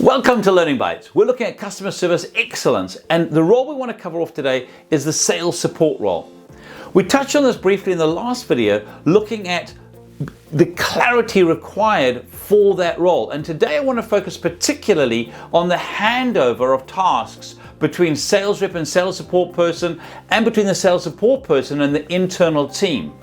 Welcome to Learning Bites. We're looking at customer service excellence, and the role we want to cover off today is the sales support role. We touched on this briefly in the last video, looking at the clarity required for that role. And today I want to focus particularly on the handover of tasks between sales rep and sales support person, and between the sales support person and the internal team.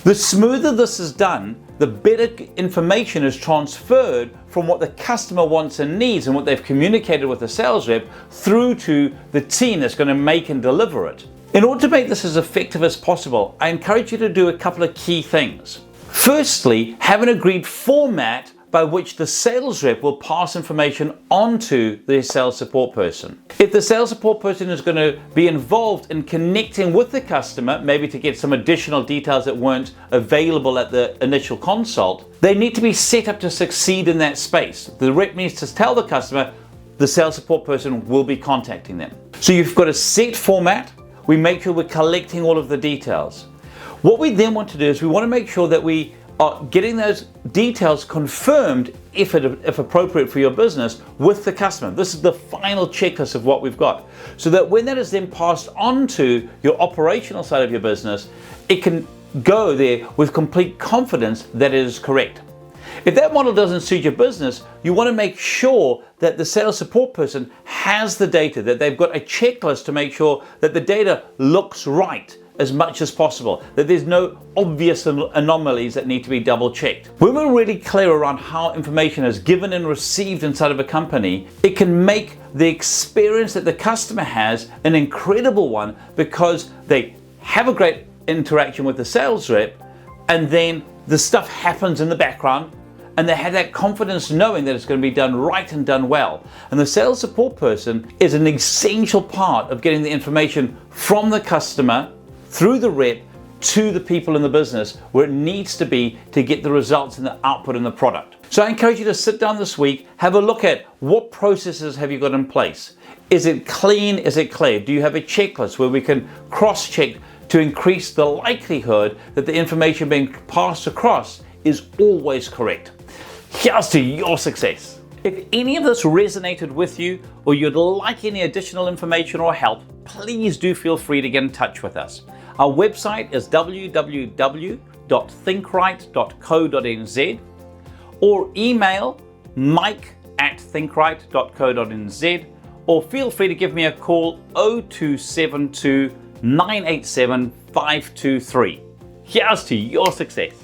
The smoother this is done, the better information is transferred from what the customer wants and needs and what they've communicated with the sales rep through to the team that's going to make and deliver it. In order to make this as effective as possible, I encourage you to do a couple of key things. Firstly, have an agreed format by which the sales rep will pass information onto the sales support person. If the sales support person is going to be involved in connecting with the customer, maybe to get some additional details that weren't available at the initial consult, they need to be set up to succeed in that space. The rep needs to tell the customer the sales support person will be contacting them. So you've got a set format. We make sure we're collecting all of the details. What we then want to do is we want to make sure that we are getting those details confirmed, if appropriate for your business, with the customer. This is the final checklist of what we've got, so that when that is then passed on to your operational side of your business, it can go there with complete confidence that it is correct. If that model doesn't suit your business, you want to make sure that the sales support person has the data, that they've got a checklist to make sure that the data looks right as much as possible, that there's no obvious anomalies that need to be double checked. When we're really clear around how information is given and received inside of a company, it can make the experience that the customer has an incredible one, because they have a great interaction with the sales rep, and then the stuff happens in the background, and they have that confidence knowing that it's going to be done right and done well. And the sales support person is an essential part of getting the information from the customer through the rep to the people in the business where it needs to be to get the results and the output in the product. So I encourage you to sit down this week, have a look at what processes have you got in place. Is it clean? Is it clear? Do you have a checklist where we can cross-check to increase the likelihood that the information being passed across is always correct? Here's to your success. If any of this resonated with you, or you'd like any additional information or help, please do feel free to get in touch with us. Our website is www.thinkrite.co.nz, or email mike@thinkrite.co.nz, or feel free to give me a call 0272 987 523. Here's to your success.